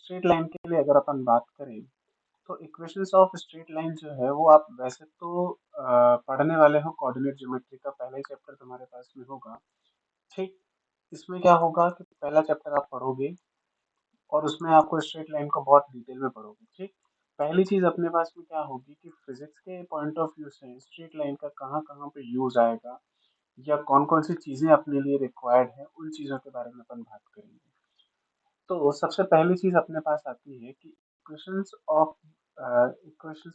Straight line के लिए अगर अपन बात करें तो इक्वेशंस ऑफ स्ट्रेट लाइन जो है वो आप वैसे तो पढ़ने वाले हो कोऑर्डिनेट ज्योमेट्री का पहला ही चैप्टर तुम्हारे पास में होगा। ठीक, इसमें क्या होगा कि पहला चैप्टर आप पढ़ोगे और उसमें आपको स्ट्रेट लाइन को बहुत डिटेल में पढ़ोगे। ठीक, पहली चीज अपने पास में क्या होगी कि फिजिक्स के पॉइंट ऑफ व्यू से स्ट्रेट लाइन का कहाँ कहाँ पे यूज आएगा या कौन कौन सी चीजें अपने लिए रिक्वायर्ड है, उन चीजों के बारे में अपन बात करेंगे। तो सबसे पहली चीज अपने पास आती है कि इक्वेशंस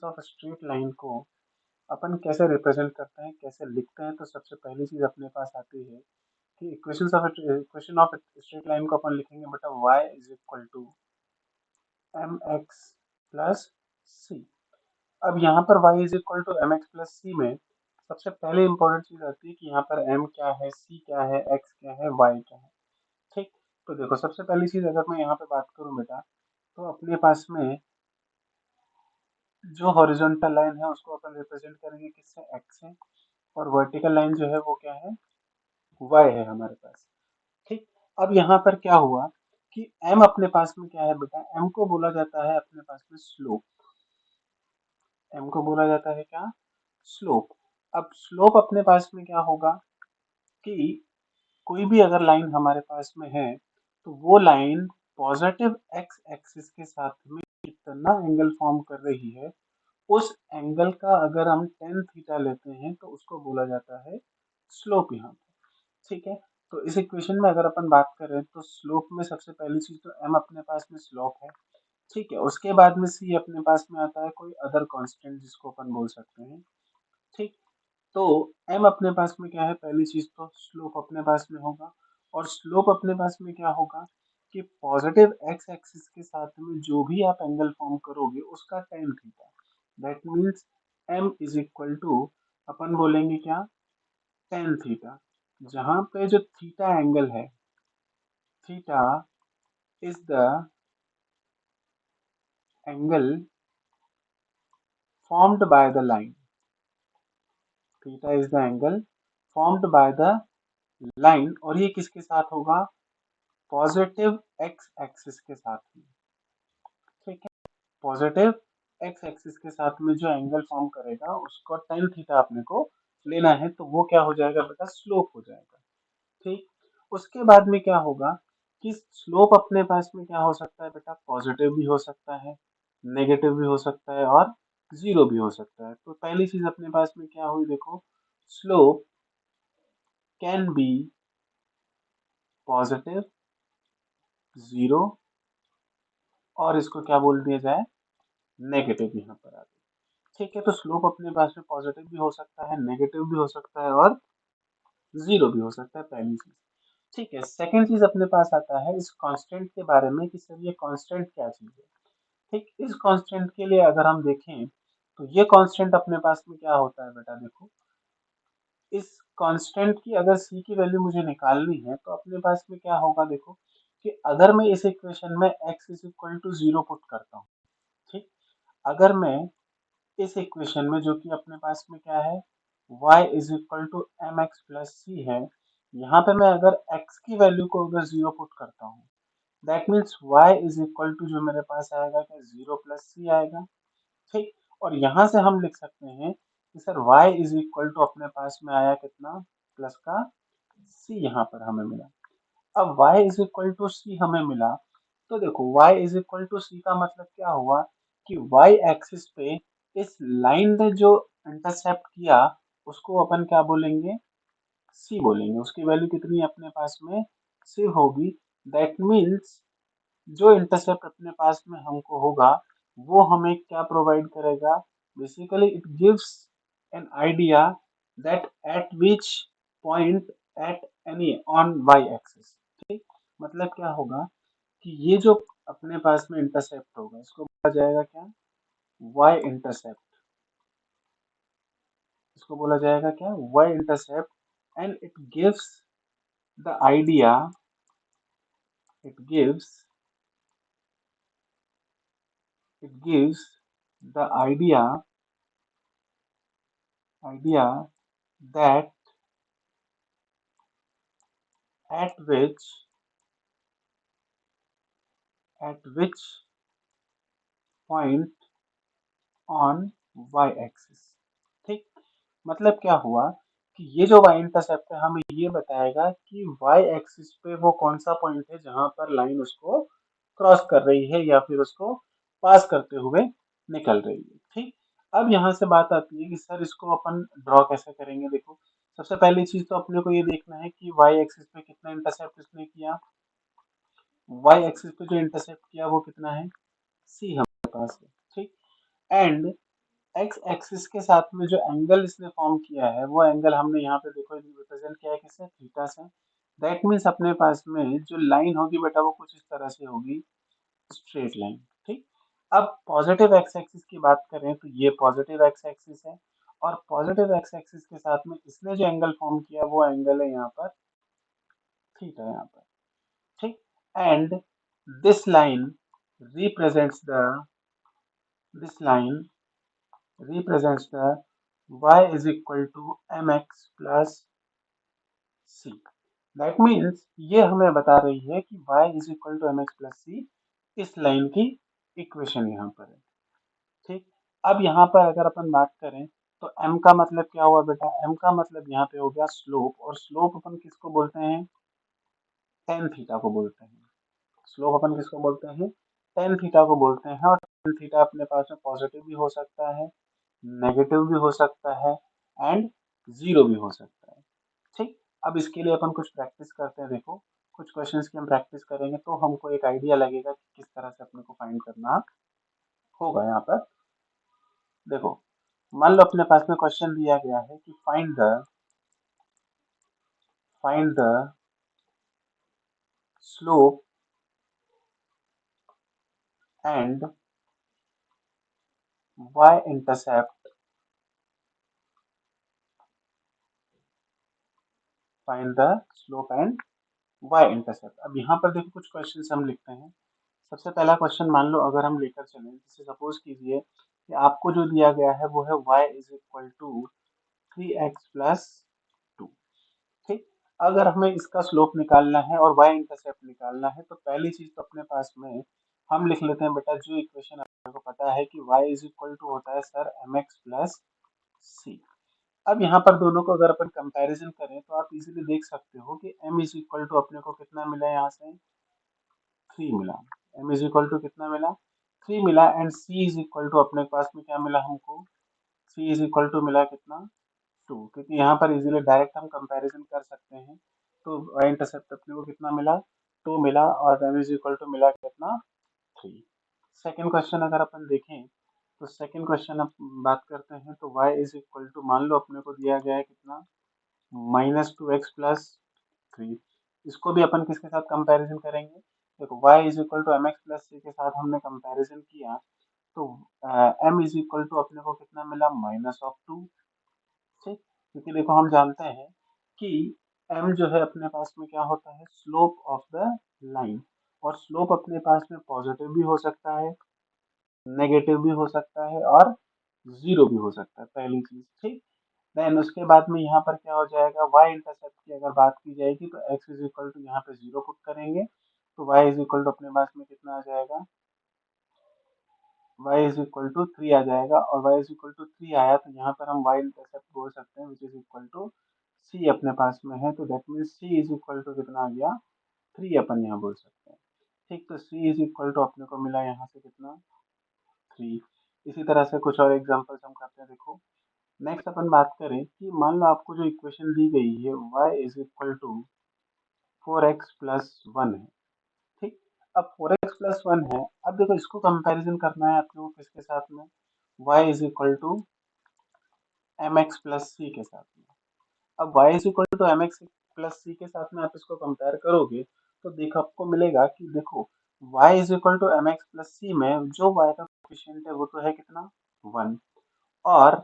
ऑफ स्ट्रेट लाइन को अपन कैसे रिप्रेजेंट करते हैं, कैसे लिखते हैं। तो सबसे पहली चीज अपने पास आती है कि इक्वेशन ऑफ स्ट्रेट लाइन को अपन लिखेंगे बेटा y is equal to M X plus C. अब यहाँ पर y is equal to M X plus C में सबसे पहले इंपॉर्टेंट चीज आती है कि यहाँ पर m क्या है, c क्या है, x क्या है, y क्या है। ठीक, तो देखो सबसे पहली चीज अगर मैं यहाँ पे बात करूँ बेटा, तो अपने पास में जो हॉरिजॉन्टल लाइन है उसको अपन रिप्रेजेंट करेंगे किससे, x से। और वर्टिकल लाइन जो है वो क्या है, y है हमारे पास। ठीक, अब यहाँ पर क्या हुआ कि m अपने पास में क्या है बेटा, m को बोला जाता है अपने पास में स्लोप। m को बोला जाता है क्या, स्लोप। अब स्लोप अपने पास में क्या होगा कि कोई भी अगर लाइन हमारे पास में है तो वो लाइन पॉजिटिव एक्स एक्सिस के साथ में कितना एंगल फॉर्म कर रही है, उस एंगल का अगर हम टेन थीटा लेते हैं तो उसको बोला जाता है स्लोप यहाँ पे। ठीक है, तो इस इक्वेशन में अगर अपन बात करें तो स्लोप में सबसे पहली चीज तो m अपने पास में स्लोप है। ठीक है, उसके बाद में c अपने पास में आता है कोई अदर कांस्टेंट जिसको अपन बोल सकते हैं। ठीक, तो m अपने पास में क्या है, पहली चीज तो स्लोप अपने पास में होगा। और स्लोप अपने पास में क्या होगा कि पॉजिटिव एक्स एक्सिस के साथ में जो भी आप एंगल फॉर्म करोगे उसका tan theta. That means m is equal to अपन बोलेंगे क्या, टेन थीटा। जहां पे जो थीटा एंगल है, theta is the angle formed by the line, theta is the angle formed by the line. और ये किसके साथ होगा, पॉजिटिव एक्स एक्सिस के साथ में। ठीक है, पॉजिटिव एक्स एक्सिस के साथ में जो एंगल फॉर्म करेगा उसको टेन थीटा अपने को लेना है, तो वो क्या हो जाएगा बेटा, स्लोप हो जाएगा। ठीक, उसके बाद में क्या होगा कि स्लोप अपने पास में क्या हो सकता है बेटा, पॉजिटिव भी हो सकता है, नेगेटिव भी हो सकता है और जीरो भी हो सकता है। तो पहली चीज अपने पास में क्या हुई देखो, slope can be positive, zero, और इसको क्या बोल दिया जाए, नेगेटिव यहाँ पर आ गया। ठीक है, तो स्लोप अपने पास में पॉजिटिव भी हो सकता है, नेगेटिव भी हो सकता है और जीरो भी हो सकता है, पहली चीज। ठीक है, सेकंड चीज अपने पास आता है इस कांस्टेंट के बारे में कि सर ये कांस्टेंट क्या चीज है। ठीक, इस कांस्टेंट के लिए अगर हम देखें तो ये कांस्टेंट अपने पास में क्या होता है बेटा, देखो इस कांस्टेंट की अगर c की वैल्यू मुझे निकालनी है तो अपने पास में क्या होगा, देखो कि अगर मैं इस इक्वेशन में x is equal to zero put करता हूँ। ठीक, अगर मैं इस इक्वेशन में जो कि अपने पास में क्या है, y is equal to M X plus C है, यहाँ पे मैं अगर x की वैल्यू को अगर जीरो पुट करता हूँ, that means y is equal to जो मेरे पास आएगा क्या, जीरो प्लस सी आएगा। ठीक, और यहाँ से हम लिख सकते हैं कि sir y is equal to अपने पास में आया कितना, प्लस का c यहाँ पर हमें मिला। अब y इज इक्वल टू सी हमें मिला, तो देखो y इज इक्वल टू सी का मतलब क्या हुआ कि y एक्सिस पे इस लाइन ने जो इंटरसेप्ट किया उसको अपन क्या बोलेंगे, c बोलेंगे। उसकी वैल्यू कितनी है अपने पास में, c होगी। दैट मीन्स जो इंटरसेप्ट अपने पास में हमको होगा वो हमें क्या प्रोवाइड करेगा, basically it gives an idea that at which point at any on Y axis. ठीक, मतलब क्या होगा कि ये जो अपने पास में इंटरसेप्ट होगा इसको बोला जाएगा क्या, वाई इंटरसेप्ट। इसको बोला जाएगा क्या, Y intercept. And the idea it gives it gives the idea that at which at which point on Y axis. ठीक, मतलब क्या हुआ कि ये जो वाई इंटरसेप्ट है हमें ये बताएगा कि वाई एक्सिस पे वो कौन सा पॉइंट है जहां पर लाइन उसको क्रॉस कर रही है या फिर उसको पास करते हुए निकल रही है। ठीक, अब यहाँ से बात आती है कि सर इसको अपन ड्रॉ कैसे करेंगे। देखो, सबसे पहली चीज तो अपने को ये देखना है कि वाई एक्सिस पे कितना इंटरसेप्ट इसने किया। वाई एक्सिस पे जो इंटरसेप्ट किया वो कितना है, सी हमारे पास है। ठीक, एंड एक्स एक्सिस के साथ में जो एंगल इसने फॉर्म किया है वो एंगल हमने यहाँ पे देखो रिप्रेजेंट किया है किससे, थीटा से। दैट मीन्स अपने पास में जो लाइन होगी बेटा वो कुछ इस तरह से होगी, स्ट्रेट लाइन। ठीक, अब पॉजिटिव एक्स एक्सिस की बात करें तो ये पॉजिटिव एक्स एक्सिस है और पॉजिटिव एक्स एक्सिस के साथ में इसने जो एंगल फॉर्म किया वो एंगल है यहाँ पर थीटा यहाँ पर। ठीक, and this line represents the this line represents the y is equal to mx plus c। That means ये हमें बता रही है कि y is equal to mx plus c इस लाइन की इक्वेशन यहाँ पर है। ठीक, अब यहाँ पर अगर अपन बात करें तो m का मतलब क्या हुआ बेटा, m का मतलब यहाँ पे हो गया स्लोप, और स्लोप अपन किसको बोलते हैं, टेन थीटा को बोलते हैं। स्लोप अपन किसको बोलते हैं, टेन थीटा को बोलते हैं। और टेन थीटा अपने पास में पॉजिटिव भी हो सकता है, नेगेटिव भी हो सकता है एंड जीरो भी हो सकता है। ठीक, अब इसके लिए अपन कुछ प्रैक्टिस करते हैं। देखो, कुछ क्वेश्चंस की हम प्रैक्टिस करेंगे तो हमको एक आइडिया लगेगा कि किस तरह से अपने को फाइंड करना होगा। यहाँ पर देखो, मान लो अपने पास में क्वेश्चन दिया गया है कि find the slope and y intercept, find the slope and y intercept. अब यहाँ पर देखो कुछ क्वेश्चंस हम लिखते हैं। सबसे पहला क्वेश्चन मान लो अगर हम लेकर चलें, जैसे सपोज कीजिए कि आपको जो दिया गया है वो है y is equal to 3x plus 2। ठीक, अगर हमें इसका स्लोप निकालना है और y इंटरसेप्ट निकालना है तो पहली चीज तो अपने पास में हम लिख लेते हैं बेटा, जो इक्वेशन अपने को पता है कि y इज इक्वल टू होता है सर mx प्लस c। अब यहाँ पर दोनों को अगर अपन कंपैरिजन करें तो आप इजीली देख सकते हो कि m इज इक्वल टू अपने को कितना मिला, यहाँ से 3 मिला। m इज इक्वल टू कितना मिला, 3 मिला। And c is equal to अपने पास में क्या मिला हमको, c इज इक्वल टू मिला कितना, 2। क्योंकि यहाँ पर इजीली डायरेक्ट हम कंपैरिजन कर सकते हैं। तो y इंटरसेप्ट अपने को कितना मिला, 2 मिला, और m इज इक्वल टू मिला कितना, 3। सेकेंड क्वेश्चन अगर अपन देखें तो सेकेंड क्वेश्चन अब बात करते हैं तो y इज इक्वल टू मान लो अपने को दिया गया है कितना, -2x प्लस 3। इसको भी अपन किसके साथ कंपैरिजन करेंगे, देखो y is equal to M X plus C के साथ हमने कंपैरिजन किया तो m इज इक्वल टू अपने को कितना मिला, -2। ठीक, क्योंकि देखो हम जानते हैं कि m जो है अपने पास में क्या होता है, स्लोप ऑफ द लाइन। और स्लोप अपने पास में पॉजिटिव भी हो सकता है, नेगेटिव भी हो सकता है और जीरो भी हो सकता है, पहली चीज। ठीक, देन उसके बाद में यहाँ पर क्या हो जाएगा, y इंटरसेप्ट की अगर बात की जाएगी तो x इज इक्वल टू यहाँ पे 0 पुट करेंगे तो y इज इक्वल टू अपने पास में कितना आ जाएगा, y इज इक्वल टू 3 आ जाएगा। और y इज इक्वल टू 3 आया तो यहाँ पर हम y इंटरसेप्ट बोल सकते हैं which is equal to c अपने पास में है। तो that means c is equal to कितना आ गया, 3 अपन यहाँ बोल सकते हैं। ठीक, तो c इज इक्वल टू अपने को मिला यहाँ से कितना, 3। इसी तरह से कुछ और एग्जांपल्स हम करते हैं। देखो, नेक्स्ट अपन बात करें कि मान लो आपको जो इक्वेशन दी गई है y is equal to 4x plus 1 है। ठीक, अब 4x प्लस 1 है। अब देखो इसको कंपैरिजन करना है आपको किसके साथ में, y is equal to M X plus C के साथ में। अब y is equal to M X plus C के साथ में आप इसको कंपेयर करोगे तो देखो आपको मिलेगा कि देखो y is equal to M X plus C में जो y का कोफिशिएंट है वो तो है कितना, 1, और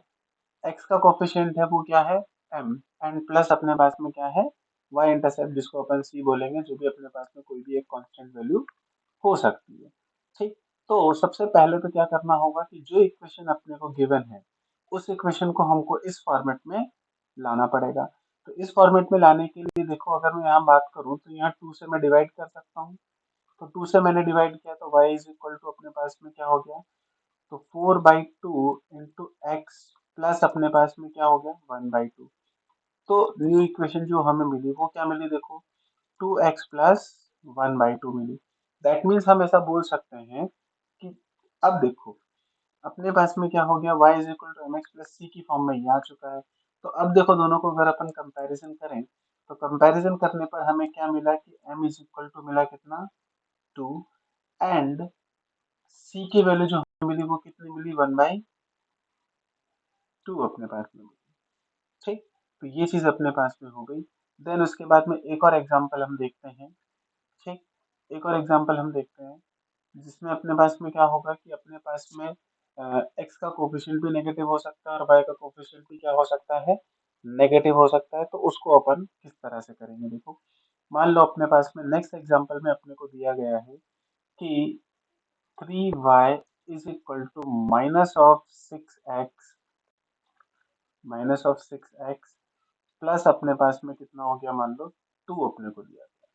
x का कोफिशिएंट है वो क्या है, m, एंड प्लस अपने पास में क्या है, y इंटरसेप्ट जिसको अपन c बोलेंगे, जो भी अपने पास में कोई भी एक कांस्टेंट वैल्यू हो सकती है। ठीक, तो सबसे पहले तो क्या करना होगा कि जो इक्वेशन अपने को गिवन है उस इक्वेशन को हमको इस फॉर्मेट में लाना पड़ेगा। तो इस फॉर्मेट में लाने के लिए देखो अगर मैं यहाँ बात करूँ तो यहाँ 2 से मैं डिवाइड कर सकता हूँ। तो 2 से मैंने डिवाइड किया तो y इज इक्वल टू अपने पास में क्या हो गया, तो 4/2 इंटू एक्स प्लस अपने पास में क्या हो गया 1/2। तो न्यू इक्वेशन जो हमें मिली वो क्या मिली देखो, 2x plus 1/2 milli. That means हम ऐसा बोल सकते हैं कि अब देखो अपने पास में क्या हो गया, y is equal to M X plus C की फॉर्म में ये आ चुका है। तो अब देखो दोनों को अगर अपन कंपैरिजन करें तो कंपैरिजन करने पर हमें क्या मिला कि m इज इक्वल टू मिला कितना 2 एंड c की वैल्यू जो हमें मिली वो कितनी मिली 1/2 अपने पास में मिली। ठीक, तो ये चीज अपने पास में हो गई। देन उसके बाद में एक और एग्जांपल हम देखते हैं। ठीक, एक और एग्जांपल हम देखते हैं जिसमें अपने पास में क्या होगा कि अपने पास में एक्स का कोफिशिएंट भी नेगेटिव हो सकता है और वाई का कोफिशिएंट भी क्या हो सकता है, नेगेटिव हो सकता है। तो उसको अपन किस तरह से करेंगे देखो, मान लो अपने पास में नेक्स्ट एग्जांपल में अपने को दिया गया है कि 3y is equal to minus of 6x plus अपने पास में कितना हो गया, मान लो 2 अपने को दिया गया।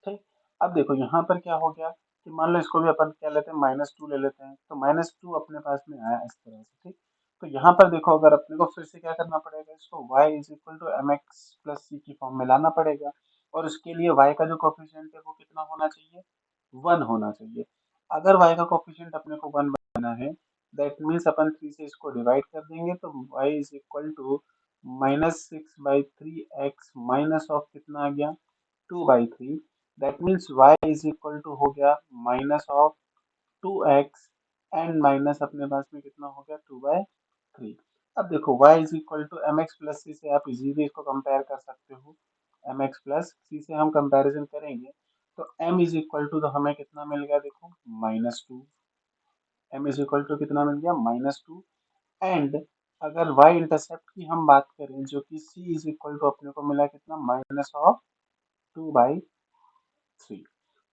ठीक, अब देखो यहाँ पर क्या हो गया कि मान लो इसको भी अपन क्या लेते हैं -2 ले लेते हैं, तो -2 अपने पास में आया इस तरह से। ठीक, तो यहाँ पर देखो अगर अपने को फिर से क्या करना पड़ेगा, इसको y is equal to M X plus C की फॉर्म में लाना पड़ेगा और उसके लिए y का जो कोफिशिएंट है वो कितना होना चाहिए, 1 होना चाहिए। अगर y का कोफिशिएंट अपने को 1 बनाना है दैट मीन्स अपन 3 से इसको डिवाइड कर देंगे तो y is equal to -6/3x minus of कितना आ गया 2/3। That means y is equal to हो गया -2x एंड माइनस अपने पास में कितना हो गया 2/3। अब देखो y is equal to M X plus C से आप इजीली इसको कंपेयर कर सकते हो, एम एक्स प्लस सी से हम कंपैरिजन करेंगे तो m इज इक्वल टू तो हमें कितना मिल गया देखो -2, m इज इक्वल टू कितना मिल गया -2 एंड अगर y इंटरसेप्ट की हम बात करें जो कि c इज इक्वल टू अपने को मिला कितना -2/3।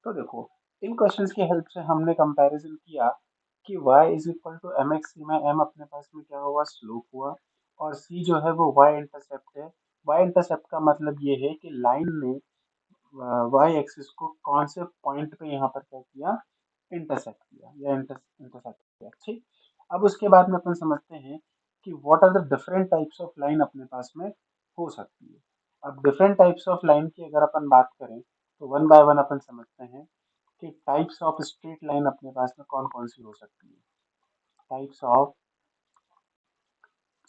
तो देखो इन क्वेश्चंस की हेल्प से हमने कंपैरिजन किया कि y is equal to M X C में m अपने पास में क्या हुआ, स्लोप हुआ और c जो है वो y इंटरसेप्ट है। y इंटरसेप्ट का मतलब ये है कि लाइन ने y एक्सिस को कौन से पॉइंट पे यहाँ पर क्या किया, इंटरसेक्ट किया या इंटरसेक्ट किया। ठीक, अब उसके बाद में अपन समझते हैं कि what are the different types of line अपने पास में हो सकती है। अब डिफरेंट टाइप्स ऑफ लाइन की अगर अपन बात करें तो वन बाय वन अपन समझते हैं कि टाइप्स ऑफ स्ट्रेट लाइन अपने पास में कौन कौन सी हो सकती है, टाइप्स ऑफ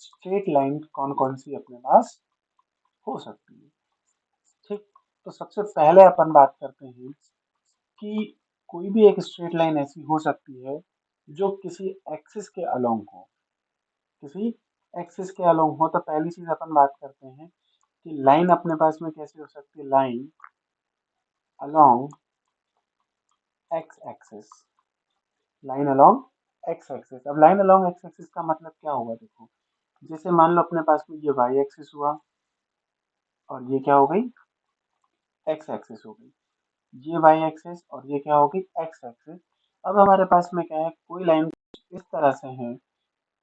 स्ट्रेट लाइन कौन कौन सी अपने पास हो सकती है। ठीक, तो सबसे पहले अपन बात करते हैं कि कोई भी एक स्ट्रेट लाइन ऐसी हो सकती है जो किसी एक्सिस के अलोंग हो, किसी एक्सिस के अलोंग हो। तो पहली चीज अपन बात करते हैं कि लाइन अपने पास में कैसी हो सकती है, line along x axis, line along x axis. अब लाइन अलोंग एक्स एक्सिस का मतलब क्या हुआ देखो, जैसे मान लो अपने पास में ये वाई एक्सिस हुआ और ये क्या हो गई, एक्स एक्सिस हो गई, ये वाई एक्सिस और ये क्या हो गई, एक्स एक्सिस। अब हमारे पास में क्या है, कोई लाइन इस तरह से है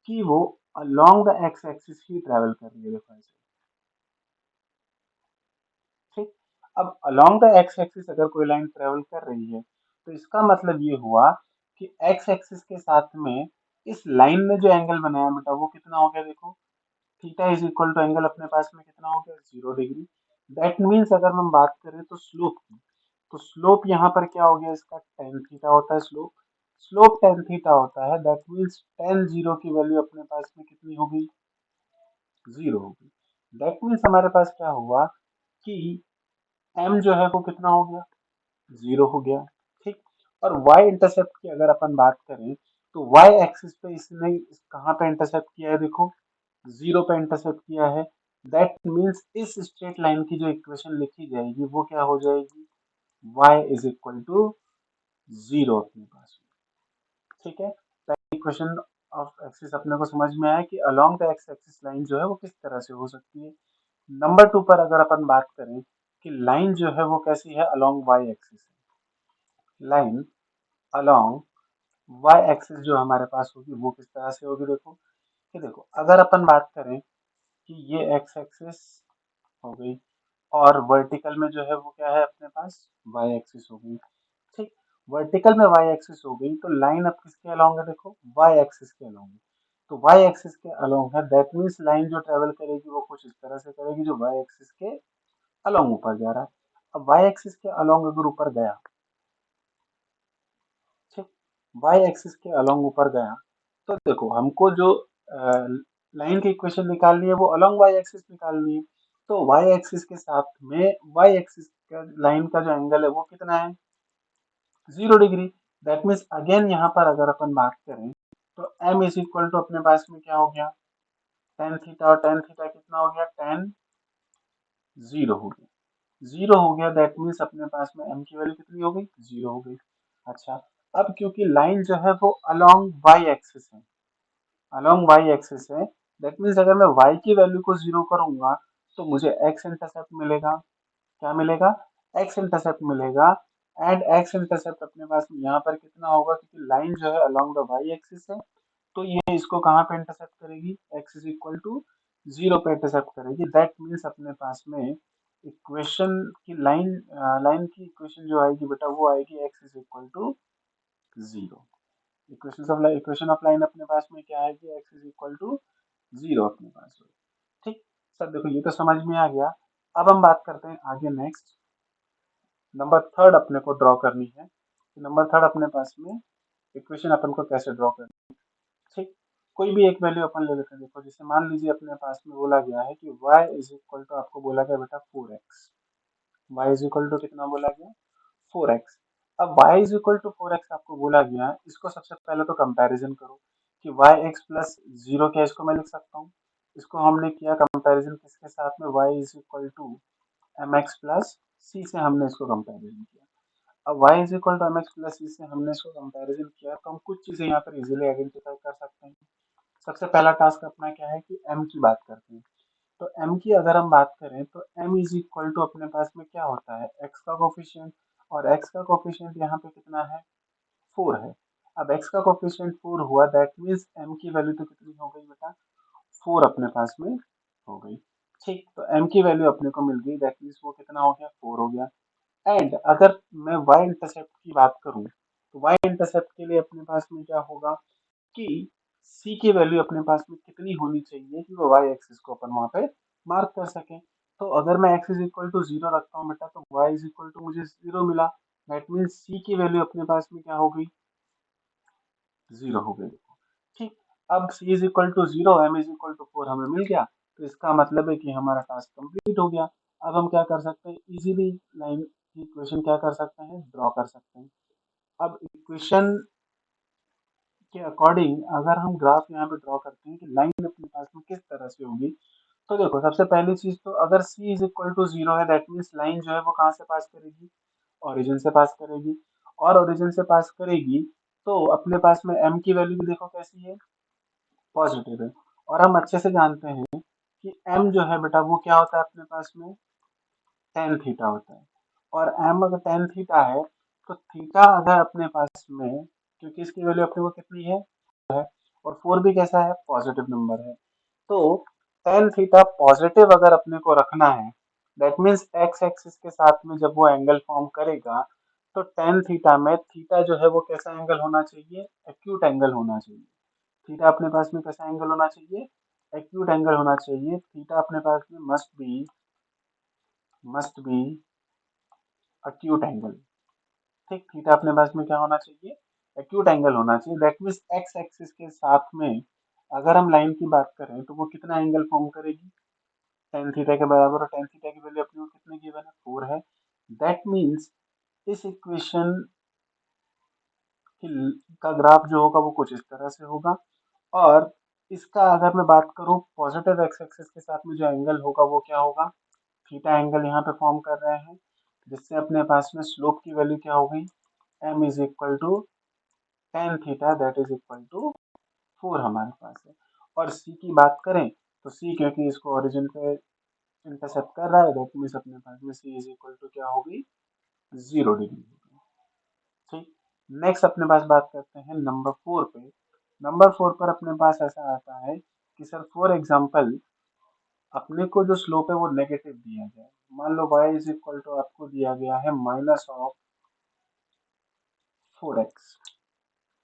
कि वो along the x axis he travel कर रही है, देखो ऐसे। ठीक, अब अलोंग द एक्स एक्सिस अगर कोई लाइन ट्रेवल कर रही है तो इसका मतलब ये हुआ कि एक्स एक्सिस के साथ में इस लाइन ने जो एंगल बनाया बेटा वो कितना हो गया देखो, theta is equal to angle अपने पास में कितना हो गया 0 डिग्री। दैट मीन्स अगर हम बात करें तो स्लोप की, तो स्लोप यहाँ पर क्या हो गया, इसका टेन थीटा होता है स्लोप, स्लोप टेन थीटा होता है। दैट मीन्स टेन जीरो की वैल्यू अपने पास में कितनी हो गई, 0 हो गई। दैट मीन्स हमारे पास क्या हुआ कि m जो है वो कितना हो गया, 0 हो गया। ठीक, और y इंटरसेप्ट की अगर अपन बात करें तो y एक्सिस पे इसने कहाँ पे इंटरसेप्ट किया है देखो, 0 पे इंटरसेप्ट किया है। दैट मीन्स इस स्ट्रेट लाइन की जो इक्वेशन लिखी जाएगी वो क्या हो जाएगी, y इज इक्वल टू 0 अपने पास में। ठीक है, पहली इक्वेशन ऑफ एक्सिस अपने को समझ में आया कि along the x axis line जो है वो किस तरह से हो सकती है। नंबर 2 पर अगर अपन बात करें कि लाइन जो है वो कैसी है, अलोंग y एक्सिस है। लाइन अलोंग y एक्सिस जो हमारे पास होगी वो किस तरह से होगी देखो, कि देखो अगर अपन बात करें कि ये x एक्सिस हो गई और वर्टिकल में जो है वो क्या है अपने पास y एक्सिस हो गई। ठीक, वर्टिकल में y एक्सिस हो गई तो लाइन अब किसके अलोंग है, देखो y एक्सिस के अलोंग है। तो y एक्सिस के अलोंग है, दैट मीन्स लाइन जो ट्रेवल करेगी वो कुछ इस तरह से करेगी जो y एक्सिस के अलोंग ऊपर जा रहा है। अब y एक्सिस के अलोंग अगर ऊपर गया, ठीक, y एक्सिस के अलोंग ऊपर गया, तो देखो हमको जो लाइन की इक्वेशन निकालनी है वो अलोंग y एक्सिस निकालनी है। तो y एक्सिस के साथ में y एक्सिस का लाइन का जो एंगल है वो कितना है, 0 डिग्री। दैट मीन्स अगेन यहाँ पर अगर अपन बात करें तो m इज इक्वल टू अपने पास में क्या हो गया, टेन थीटा, और टेन थीटा कितना हो गया, टेन, जीरो हो गया, जीरो हो गया। दैट मीन्स अपने पास में m की वैल्यू कितनी हो गई, जीरो हो गई। अच्छा, अब क्योंकि लाइन जो है वो अलोंग y एक्सिस है, अलोंग y एक्सिस है, दैट मीन्स अगर मैं y की वैल्यू को जीरो करूंगा तो मुझे x इंटरसेप्ट मिलेगा। क्या मिलेगा, x इंटरसेप्ट मिलेगा। एंड x इंटरसेप्ट अपने पास में यहाँ पर कितना होगा, क्योंकि लाइन जो है अलोंग द y एक्सिस है, तो ये इसको कहाँ पे इंटरसेप्ट करेगी, x is equal to zero पे इंटरसेप्ट करेगी। दैट मीन्स अपने पास में इक्वेशन की लाइन, लाइन की इक्वेशन जो आएगी बेटा वो आएगी x is equal to zero. Equation of line अपने पास में क्या आएगी, x is equal to zero अपने पास में। ठीक, सर देखो ये तो समझ में आ गया। अब हम बात करते हैं आगे, नेक्स्ट नंबर थर्ड अपने को ड्रॉ करनी है। नंबर थर्ड अपने पास में इक्वेशन अपन को कैसे ड्रॉ करनी है, ठीक, कोई भी एक वैल्यू अपन ले लेते हैं। देखो जैसे मान लीजिए अपने पास में बोला गया है कि y इज इक्वल टू, आपको बोला गया बेटा 4x, y is equal to कितना बोला गया, 4x। अब y is equal to 4x आपको बोला गया, इसको सबसे पहले तो कंपैरिजन करो कि yx प्लस जीरो, क्या इसको मैं लिख सकता हूँ, इसको हमने किया कंपैरिजन किसके साथ में, y is equal to mx plus c से हमने इसको कंपैरिजन किया। अब y is equal to mx plus c से हमने इसको कंपैरिजन किया तो हम कुछ चीजें यहाँ पर इजीली आइडेंटिफाई कर सकते हैं। सबसे पहला टास्क अपना क्या है कि m की बात करते हैं। तो m की अगर हम बात करें तो m इज इक्वल टू अपने पास में क्या होता है, x का कोफिशिएंट, और x का कोफिशिएंट यहाँ पे कितना है, 4 है। अब x का कोफिशिएंट 4 हुआ, दैट मीन्स m की वैल्यू तो कितनी हो गई बेटा, 4 अपने पास में हो गई। ठीक, तो m की वैल्यू अपने को मिल गई, दैट मीन्स वो कितना हो गया, 4 हो गया। एंड अगर मैं y इंटरसेप्ट की बात करूं तो y इंटरसेप्ट के लिए अपने पास में क्या होगा कि c की वैल्यू अपने पास में कितनी होनी चाहिए कि वो y एक्सिस को अपन वहां पे मार्क कर सकें। तो अगर मैं x is equal to zero रखता हूँ बेटा तो y इज इक्वल टू मुझे जीरो मिला। दैट मीन्स c की वैल्यू अपने पास में क्या हो गई, जीरो हो गई। ठीक, अब c is equal to zero, m is equal to 4 हमें मिल गया, तो इसका मतलब है कि हमारा टास्क कंप्लीट हो गया। अब हम क्या कर सकते हैं, इजीली लाइन की इक्वेशन क्या कर सकते हैं, ड्रॉ कर सकते हैं। अब इक्वेशन के अकॉर्डिंग अगर हम ग्राफ यहाँ पे ड्रॉ करते हैं कि लाइन अपने पास में किस तरह से होगी, तो देखो सबसे पहली चीज तो अगर c is equal to zero है, दैट मीन्स लाइन जो है वो कहाँ से पास करेगी, ओरिजिन से पास करेगी। और ओरिजिन से पास करेगी तो अपने पास में m की वैल्यू भी देखो कैसी है, पॉजिटिव है। और हम अच्छे से जानते हैं कि m जो है बेटा वो क्या होता है अपने पास में, टेन थीटा होता है। और m अगर टेन थीटा है तो थीटा अगर अपने पास में, क्योंकि इसकी वैल्यू अपने को कितनी है, और 4 भी कैसा है, पॉजिटिव नंबर है। तो टेन थीटा पॉजिटिव अगर अपने को रखना है, दैट मीन्स एक्स एक्सिस के साथ में जब वो एंगल फॉर्म करेगा तो टेन थीटा में थीटा जो है वो कैसा एंगल होना चाहिए, एक्यूट एंगल होना चाहिए। थीटा अपने पास में कैसा एंगल होना चाहिए, एक्यूट एंगल होना चाहिए। थीटा अपने पास में मस्ट बी अक्यूट एंगल। ठीक, थीटा अपने पास में क्या होना चाहिए, एक्यूट एंगल होना चाहिए। दैट मीन्स एक्स एक्सिस के साथ में अगर हम लाइन की बात करें तो वो कितना एंगल फॉर्म करेगी, टेन थीटा के बराबर। और टेन थीटा की वैल्यू अपने को कितने गिवन है, 4 है। दैट मीन्स इस इक्वेशन का ग्राफ जो होगा वो कुछ इस तरह से होगा। और इसका अगर मैं बात करूं पॉजिटिव एक्स एक्सिस के साथ में जो एंगल होगा वो क्या होगा, थीटा एंगल यहाँ पे फॉर्म कर रहे हैं, जिससे अपने पास में स्लोप की वैल्यू क्या हो गई, m is equal to tan theta, that is equal to 4 हमारे पास है। और c की बात करें तो c क्योंकि इसको ओरिजिन पे इंटरसेप्ट कर रहा है, दैट मीन्स अपने पास में c इज इक्वल टू क्या होगी, 0 डिग्री होगी। ठीक, नेक्स्ट अपने पास बात करते हैं नंबर 4 पे। नंबर 4 पर अपने पास ऐसा आता है कि सर फॉर एग्जांपल अपने को जो स्लोप है वो नेगेटिव दिया गया है। मान लो y इज इक्वल टू आपको दिया गया है माइनस ऑफ 4x,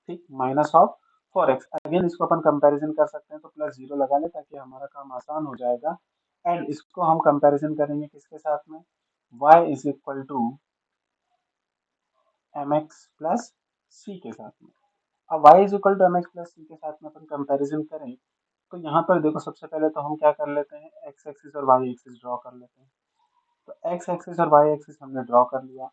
ठीक, माइनस ऑफ 4x। अगेन इसको अपन कंपैरिजन कर सकते हैं, तो प्लस जीरो लगा ले ताकि हमारा काम आसान हो जाएगा। एंड इसको हम कंपैरिजन करेंगे किसके साथ में, y is equal to M X plus C के साथ में। अब y is equal to M X plus C के साथ में अपन कंपैरिजन करें, तो यहाँ पर देखो सबसे पहले तो हम क्या कर लेते हैं, x एक्सिस और y एक्सिस ड्रॉ कर लेते हैं। तो x एक्सिस और y एक्सिस हमने ड्रॉ कर लिया।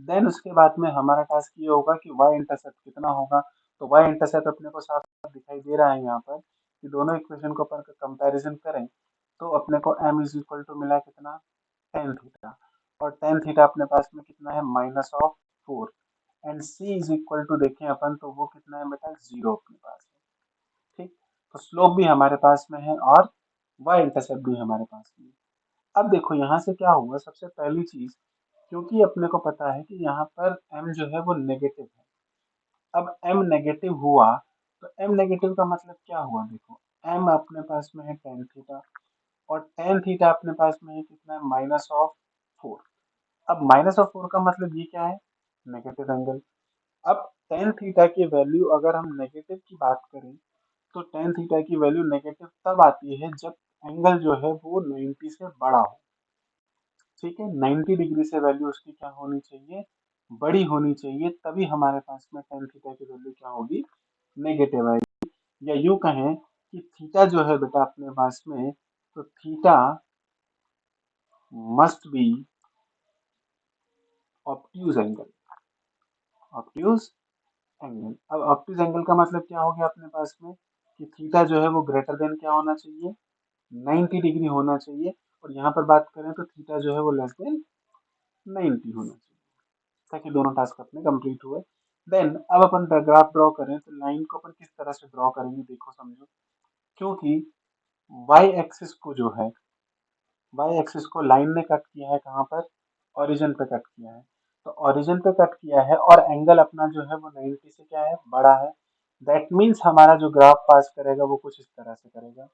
देन उसके बाद में हमारा टास्क ये होगा कि y इंटरसेप्ट कितना होगा। तो y इंटरसेप्ट अपने को साफ साफ दिखाई दे रहा है यहाँ पर कि दोनों इक्वेशन को अपन कंपैरिजन करें तो अपने को m इज इक्वल टू मिला कितना, टेन थीटा। और टेन थीटा अपने पास में कितना है, minus of 4। And c is equal to देखें अपन तो वो कितना है बेटा, जीरो अपने पास है, ठीक। तो स्लोप भी हमारे पास में है और y इंटरसेप्ट भी हमारे पास में है। अब देखो यहाँ से क्या हुआ, सबसे पहली चीज, क्योंकि अपने को पता है कि यहाँ पर m जो है वो नेगेटिव है। अब m नेगेटिव हुआ तो m नेगेटिव का मतलब क्या हुआ, देखो m अपने पास में है टेन थीटा और टेन थीटा अपने पास में है कितना है, माइनस ऑफ 4। अब माइनस ऑफ 4 का मतलब ये क्या है, नेगेटिव एंगल। अब टेन थीटा की वैल्यू अगर हम नेगेटिव की बात करें तो टेन थीटा की वैल्यू नेगेटिव तब आती है जब एंगल जो है वो 90 से बड़ा हो, ठीक है। 90 डिग्री से वैल्यू उसकी क्या होनी चाहिए, बड़ी होनी चाहिए, तभी हमारे पास में टेन थीटा की वैल्यू क्या होगी, नेगेटिव आएगी। या यूं कहें कि थीटा जो है बेटा अपने पास में, तो theta must be obtuse angle, obtuse angle. अब ऑब्ट्यूज एंगल का मतलब क्या हो गया अपने पास में, कि थीटा जो है वो ग्रेटर देन क्या होना चाहिए, 90 डिग्री होना चाहिए। और यहाँ पर बात करें तो थीटा जो है वो लेस देन 90 होना चाहिए, ताकि दोनों टास्क अपने कंप्लीट हुए। देन अब अपन ग्राफ ड्रॉ करें तो लाइन को अपन किस तरह से ड्रॉ करेंगे, देखो समझो। क्योंकि y एक्सिस को जो है, y एक्सिस को लाइन ने कट किया है कहाँ पर, ओरिजिन पे कट किया है। तो ओरिजिन पे कट किया है और एंगल अपना जो है वो 90 से क्या है, बड़ा है। दैट मीन्स हमारा जो ग्राफ पास करेगा वो कुछ इस तरह से करेगा।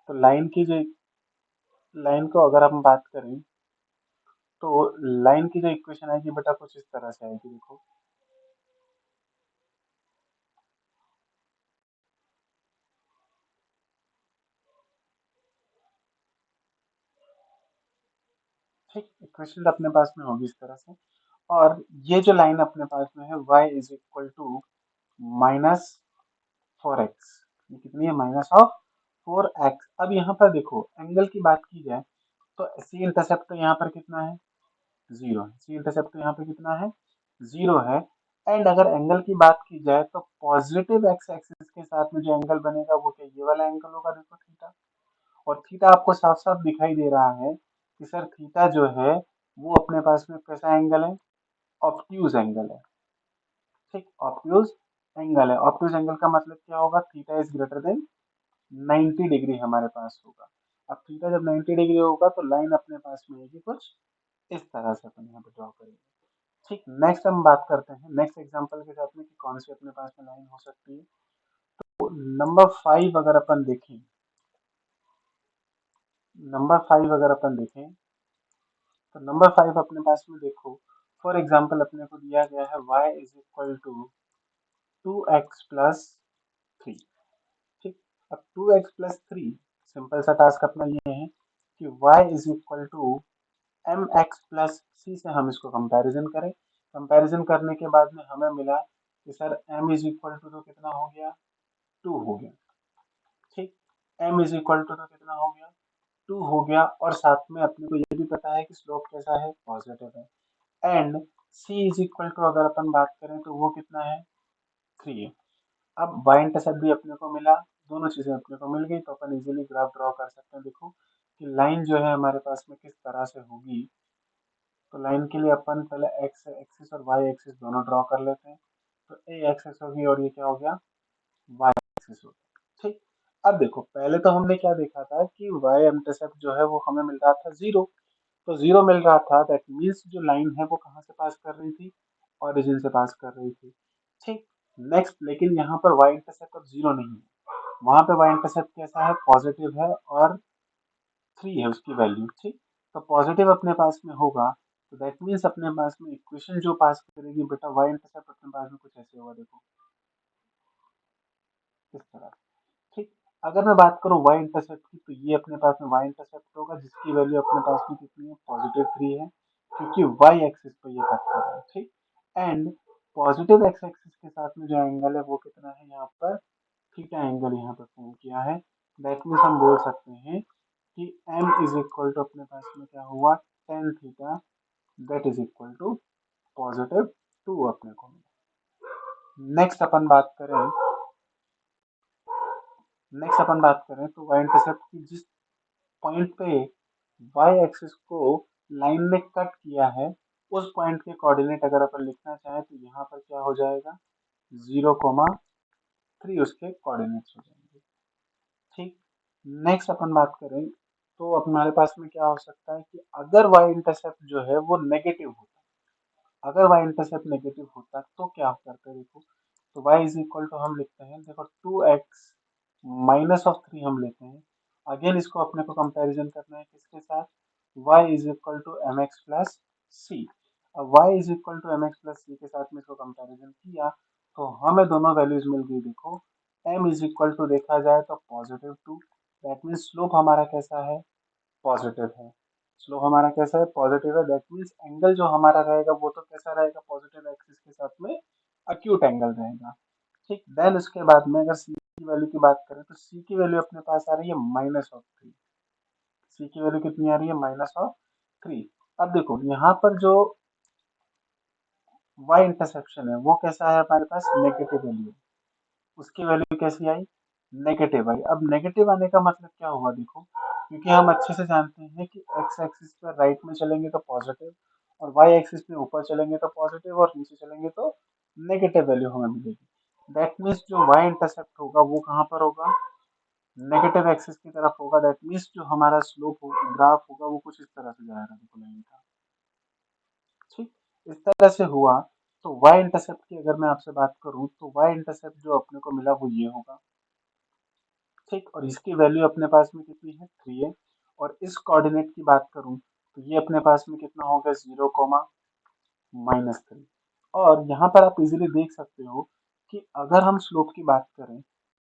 तो लाइन को अगर हम बात करें तो लाइन की जो इक्वेशन आएगी बेटा कुछ इस तरह से आएगी, देखो। ठीक, इक्वेशन अपने पास में होगी इस तरह से। और ये जो लाइन अपने पास में है y is equal to minus 4x, ये कितनी है, माइनस ऑफ 4x। अब यहाँ पर देखो एंगल की बात की जाए तो सी इंटरसेप्ट तो यहाँ पर कितना है, जीरो है। सी इंटरसेप्ट तो यहाँ पे कितना है, जीरो है। एंड अगर एंगल की बात की जाए तो पॉजिटिव एक्स एक्सिस के साथ में जो एंगल बनेगा वो क्या, ये वाला एंगल होगा, देखो थीटा। और थीटा आपको साफ साफ दिखाई दे रहा है कि सर थीटा जो है वो अपने पास में कैसा एंगल है, ऑब्ट्यूज एंगल है, ठीक, ऑब्ट्यूज एंगल है। ऑब्ट्यूज एंगल का मतलब क्या होगा, theta is greater than 90 degree हमारे पास होगा। अब थीटा जब 90 डिग्री होगा तो लाइन अपने पास में आएगी कुछ इस तरह से, अपन यहाँ पे ड्रॉ करेंगे, ठीक। नेक्स्ट हम बात करते हैं नेक्स्ट एग्जांपल के साथ में कि कौन सी अपने पास में लाइन हो सकती है। तो नंबर 5 अगर अपन देखें, नंबर 5 अगर अपन देखें तो नंबर 5 अपने पास में देखो, फॉर एग्जांपल अपने को दिया गया है y is equal to 2x plus 3, ठीक। अब 2x प्लस 3, सिंपल सा टास्क अपना ये है कि y is equal to M X plus C से हम इसको कंपैरिजन करें। कंपैरिजन करने के बाद में हमें मिला कि sir m is equal to तो कितना हो गया, 2 हो गया, ठीक। m इज इक्वल टू तो कितना हो गया, 2 हो गया। और साथ में अपने को ये भी पता है कि स्लोप कैसा है, पॉजिटिव है। And c is equal to अगर अपन बात करें तो वो कितना है, 3 है। अब y इंटरसेप्ट भी अपने को मिला, दोनों चीजें अपने को मिल गई, तो अपन इजीली ग्राफ ड्रॉ कर सकते हैं। देखो कि लाइन जो है हमारे पास में किस तरह से होगी। तो लाइन के लिए अपन पहले एक्स एक्सिस और वाई एक्सिस दोनों ड्रॉ कर लेते हैं। तो ए एक्सिस होगी और ये क्या हो गया, वाई एक्सिस हो गया, ठीक। अब देखो पहले तो हमने क्या देखा था कि वाई इंटरसेप्ट जो है वो हमें मिल रहा था जीरो। तो जीरो मिल रहा था, दैट मीन्स जो लाइन है वो कहाँ से पास कर रही थी, ओरिजिन से पास कर रही थी, ठीक। नेक्स्ट लेकिन यहाँ पर वाई इंटरसेप्ट अब जीरो नहीं है, वहां पे वाई इंटरसेप्ट कैसा है, पॉजिटिव है और 3 है उसकी वैल्यू, ठीक। तो पॉजिटिव अपने पास में होगा तो दैट मीन्स अपने पास में इक्वेशन जो पास करेगी बेटा वाई इंटरसेप्ट अपने पास में कुछ ऐसे होगा, देखो इस तरह। ठीक, अगर मैं बात करूं वाई इंटरसेप्ट की, तो ये अपने पास में वाई इंटरसेप्ट होगा जिसकी वैल्यू अपने पास में कितनी है, +3 है, क्योंकि वाई एक्सिस पे ये कट कर रहा है। ठीक, एंड पॉजिटिव एक्स एक्सिस के साथ में जो एंगल है वो कितना है, यहाँ पर थीटा एंगल यहाँ पर फॉर्म किया है। दैट मीन्स हम बोल सकते हैं कि m इज इक्वल टू अपने पास में क्या हुआ, tan theta, that is equal to +2 अपने को। नेक्स्ट अपन बात करें, तो वाई इंटरसेप्ट की जिस पॉइंट पे वाई एक्सिस को लाइन में कट किया है, उस पॉइंट के कोऑर्डिनेट अगर अपन लिखना चाहें तो यहाँ पर क्या हो जाएगा, 0,3 उसके कोऑर्डिनेट्स हो जाएंगे। ठीक, नेक्स्ट अपन बात करें तो अब हमारे पास में क्या हो सकता है कि अगर वाई इंटरसेप्ट जो है वो नेगेटिव होता, अगर वाई इंटरसेप्ट नेगेटिव होता तो क्या करते हैं, देखो तो y इज इक्वल टू हम लिखते हैं, देखो 2x -3 हम लेते हैं। अगेन इसको अपने को कंपैरिजन करना है किसके साथ, y is equal to M X plus C. अब y is equal to M X plus C के साथ में इसको कंपैरिजन किया तो हमें दोनों वैल्यूज मिल गई। देखो m इज इक्वल टू देखा जाए तो +2, दैट मीन्स स्लोप हमारा कैसा है, पॉजिटिव है। स्लोप हमारा कैसा है, पॉजिटिव है, दैट मीन्स एंगल जो हमारा रहेगा वो तो कैसा रहेगा, पॉजिटिव एक्सिस के साथ में अक्यूट एंगल रहेगा। ठीक, देन उसके बाद में अगर सी की वैल्यू की बात करें तो सी की वैल्यू अपने पास आ रही है -3। सी की वैल्यू कितनी आ रही है, -3। अब देखो यहाँ पर जो वाई इंटरसेप्शन है वो कैसा है हमारे पास, नेगेटिव वैल्यू, उसकी वैल्यू कैसी आई, नेगेटिव आई। अब नेगेटिव आने का मतलब क्या हुआ, देखो क्योंकि हम अच्छे से जानते हैं कि एक्स एक्सिस पर राइट में चलेंगे तो पॉजिटिव, और वाई एक्सिस पे ऊपर चलेंगे तो पॉजिटिव, और नीचे चलेंगे तो नेगेटिव वैल्यू हमें मिलेगी। दैट मीन्स जो वाई इंटरसेप्ट होगा वो कहाँ पर होगा, नेगेटिव एक्सिस की तरफ होगा। दैट मीन्स जो हमारा स्लोप होगा, ग्राफ होगा, वो कुछ इस तरह से जाएगा, देखो लाइन का। ठीक, इस तरह से हुआ। तो वाई इंटरसेप्ट की अगर मैं आपसे बात करूं तो वाई इंटरसेप्ट जो अपने को मिला वो ये होगा। ठीक, और इसकी वैल्यू अपने पास में कितनी है, 3 है। और इस कोऑर्डिनेट की बात करूं तो ये अपने पास में कितना हो गया, 0,-3। और यहाँ पर आप इजीली देख सकते हो कि अगर हम स्लोप की बात करें तो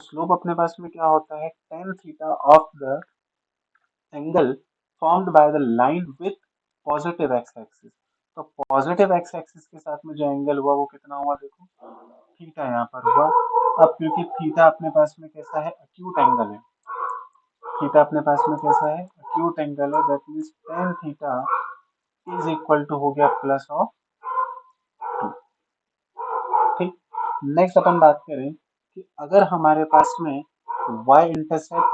स्लोप अपने पास में क्या होता है, tan theta of the angle formed by the line with positive x axis. तो पॉजिटिव एक्स एक्सिस के साथ में जो एंगल हुआ वो कितना हुआ, देखो थीटा यहाँ पर हुआ। अब क्योंकि थीटा अपने पास में कैसा है, अक्यूट एंगल है, थीटा अपने पास में कैसा है, अक्यूट एंगल है, that means tan theta is equal to हो गया +2। ठीक, नेक्स्ट अपन बात करें कि अगर हमारे पास में वाई इंटरसेप्ट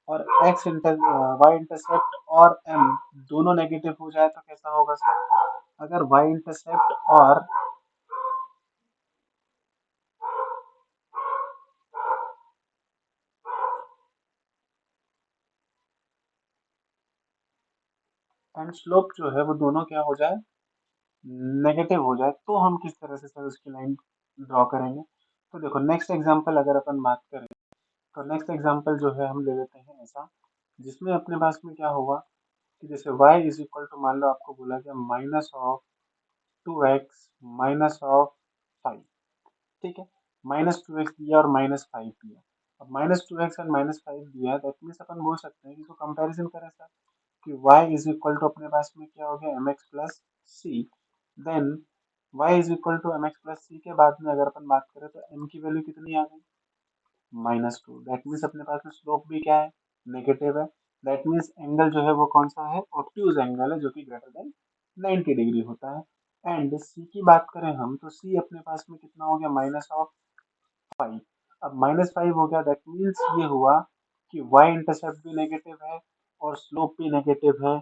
और वाई इंटरसेप्ट और एम दोनों नेगेटिव हो जाए तो कैसा होगा सर, अगर वाई इंटरसेप्ट और एंड स्लोप जो है वो दोनों क्या हो जाए, नेगेटिव हो जाए, तो हम किस तरह से सर उसकी लाइन ड्रॉ करेंगे। तो देखो नेक्स्ट एग्जांपल अगर अपन बात करें तो नेक्स्ट एग्जांपल जो है हम ले लेते हैं ऐसा, जिसमें अपने पास में क्या होगा कि जैसे y इज इक्वल टू, मान लो आपको बोला गया -2x -5। ठीक है, -2x दिया और -5 दिया। अब -2x और -5 दिया, दैट मीन्स अपन बोल सकते हैं कि इसको कंपैरिजन करें सर कि y इज इक्वल टू अपने पास में क्या हो गया, M X plus C. Then y is equal to M X plus C के बाद में अगर अपन बात करें तो m की वैल्यू कितनी आ गई, -2। दैट मीन्स अपने पास में स्लोप भी क्या है, नेगेटिव है। दैट मीन्स एंगल जो है वो कौन सा है, ऑब्ट्यूज एंगल है, जो कि ग्रेटर देन 90 डिग्री होता है। एंड सी की बात करें हम तो सी अपने पास में कितना हो गया, -5। अब -5 हो गया, दैट मीन्स ये हुआ कि y इंटरसेप्ट भी नेगेटिव है और स्लोप भी नेगेटिव है।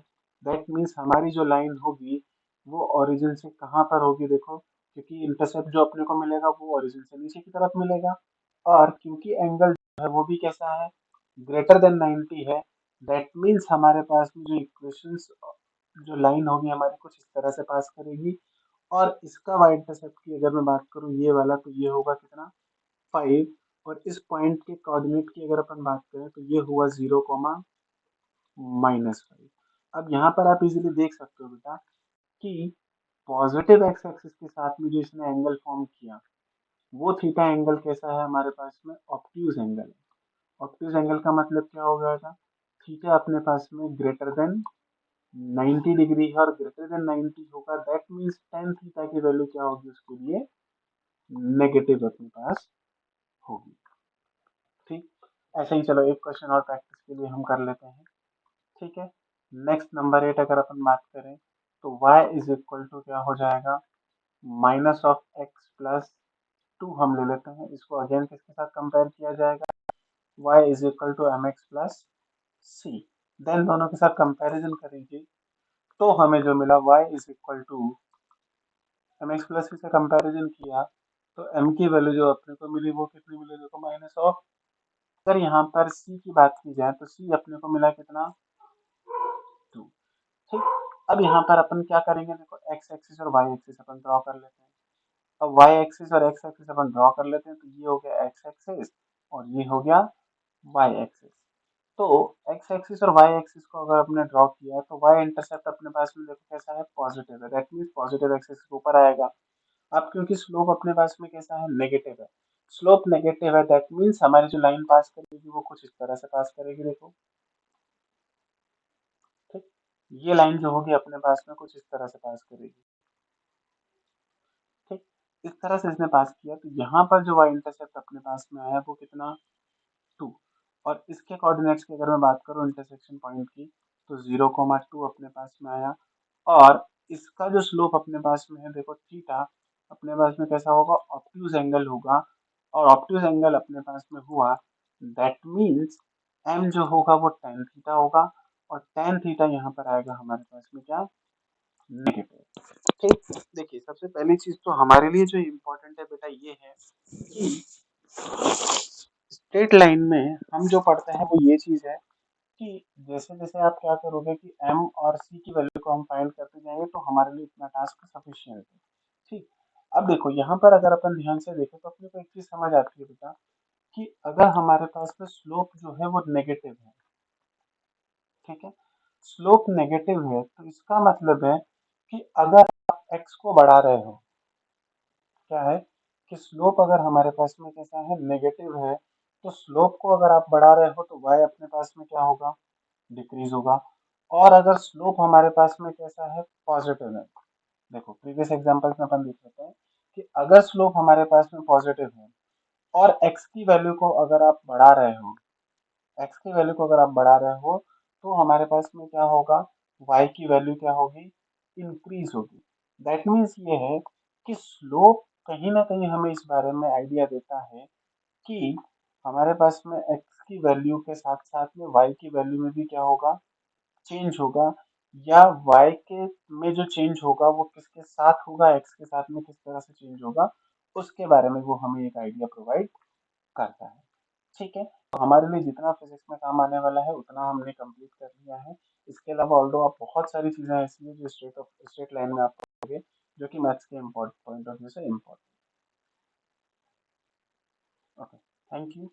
दैट मीन्स हमारी जो लाइन होगी वो ओरिजिन से कहाँ पर होगी, देखो क्योंकि इंटरसेप्ट जो अपने को मिलेगा वो ओरिजिन से नीचे की तरफ मिलेगा, और क्योंकि एंगल जो है वो भी कैसा है, ग्रेटर देन 90 है। दैट मीन्स हमारे पास में जो इक्वेशंस, जो लाइन होगी हमारी कुछ इस तरह से पास करेगी। और इसका वाई इंटरसेप्ट की अगर मैं बात करूँ ये वाला, तो ये होगा कितना, 5। और इस पॉइंट के कोऑर्डिनेट की अगर अपन बात करें तो ये हुआ 0, -5। अब यहाँ पर आप इजीली देख सकते हो बेटा कि पॉजिटिव एक्स एक्सिस के साथ में जो इसने एंगल फॉर्म किया वो थीटा एंगल कैसा है हमारे पास में, ऑब्ट्यूज एंगल है। ऑब्ट्यूज एंगल का मतलब क्या हो जाएगा, थीटा अपने पास में ग्रेटर देन 90 डिग्री है और ग्रेटर देन 90 होगा, दैट मीन्स टेन थीटा की वैल्यू क्या होगी उसके लिए, नेगेटिव अपने पास होगी। ठीक, ऐसे ही चलो एक क्वेश्चन और प्रैक्टिस के लिए हम कर लेते हैं। ठीक है, नेक्स्ट नंबर 8 अगर अपन बात करें तो y इज इक्वल टू क्या हो जाएगा, माइनस ऑफ एक्स प्लस 2 हम ले लेते हैं, इसको अगेन किसके साथ कंपेयर किया जाएगा, y is equal to M X plus C. Then दोनों के साथ कंपैरिजन करेंगे तो हमें जो मिला y is equal to M X plus C से कंपैरिजन किया तो m की वैल्यू जो अपने को मिली वो कितनी मिली, देखो माइनस ऑफ, अगर यहाँ पर c की बात की जाए तो c अपने को मिला कितना, 2। ठीक, अब यहाँ पर अपन क्या करेंगे, देखो एक्स एक्सिस और वाई एक्सिस अपन ड्रॉ कर लेते हैं। अब वाई एक्सिस और एक्स एक्सिस अपन ड्रॉ कर लेते हैं तो ये हो गया एक्स एक्सिस और ये हो गया वाई एक्सिस। तो एक्स एक्सिस और वाई एक्सिस को अगर आपने ड्रॉ किया तो वाई इंटरसेप्ट अपने पास में देखो कैसा है, पॉजिटिव है, दैट मीन्स पॉजिटिव एक्सिस के ऊपर आएगा। अब क्योंकि स्लोप अपने पास में कैसा है, नेगेटिव है, स्लोप नेगेटिव है, दैट मीन्स हमारी जो लाइन पास करेगी वो कुछ इस तरह से पास करेगी, देखो। ठीक, ये लाइन जो होगी अपने पास में कुछ इस तरह से पास करेगी। ठीक, इस तरह से इसने पास किया तो यहाँ पर जो वाई इंटरसेप्ट अपने पास में आया वो कितना, 2। और इसके कोऑर्डिनेट्स की अगर मैं बात करूँ इंटरसेक्शन पॉइंट की तो 0,2 अपने पास में आया। और इसका जो स्लोप अपने पास में है देखो थीटा अपने पास में कैसा होगा, ऑब्ट्यूज एंगल होगा, और ऑब्ट्यूज एंगल अपने पास में हुआ, दैट मीन्स एम जो होगा वो टेन थीटा होगा और टेन थीटा यहाँ पर आएगा हमारे पास में क्या, नेगेटिव। ठीक, देखिए सबसे पहली चीज तो हमारे लिए जो इम्पोर्टेंट है बेटा ये है कि स्ट्रेट लाइन में हम जो पढ़ते हैं वो ये चीज है कि जैसे जैसे आप क्या करोगे कि m और c की वैल्यू को हम फाइंड करते जाएंगे तो हमारे लिए इतना टास्क सफिशियंट है। ठीक, अब देखो यहाँ पर अगर अपन ध्यान से देखें तो अपने को एक चीज समझ आती है बेटा कि अगर हमारे पास में स्लोप जो है वो नेगेटिव है, ठीक है, स्लोप नेगेटिव है तो इसका मतलब है कि अगर आप x को बढ़ा रहे हो, क्या है कि स्लोप अगर हमारे पास में कैसा है, नेगेटिव है, तो स्लोप को अगर आप बढ़ा रहे हो तो y अपने पास में क्या होगा, डिक्रीज होगा। और अगर स्लोप हमारे पास में कैसा है, पॉजिटिव है, देखो प्रीवियस एग्जांपल्स में अपन देख लेते हैं कि अगर स्लोप हमारे पास में पॉजिटिव है और x की वैल्यू को अगर आप बढ़ा रहे हो, x की वैल्यू को अगर आप बढ़ा रहे हो तो हमारे पास में क्या होगा, y की वैल्यू क्या होगी, इंक्रीज होगी। दैट मीन्स ये है कि स्लोप कहीं ना कहीं हमें इस बारे में आइडिया देता है कि हमारे पास में x की वैल्यू के साथ साथ में y की वैल्यू में भी क्या होगा, चेंज होगा, या y के में जो चेंज होगा वो किसके साथ होगा, x के साथ में किस तरह से चेंज होगा, उसके बारे में वो हमें एक आइडिया प्रोवाइड करता है। ठीक है, तो हमारे लिए जितना फिजिक्स में काम आने वाला है उतना हमने कंप्लीट कर लिया है। इसके अलावा ऑल्दो आप बहुत सारी चीजें ऐसी हैं जो स्ट्रेट लाइन में आप पढ़ोगे जो कि मैथ्स के इम्पोर्टेंट पॉइंट ऑफ व्यू से इम्पोर्टेंट। Okay, thank you.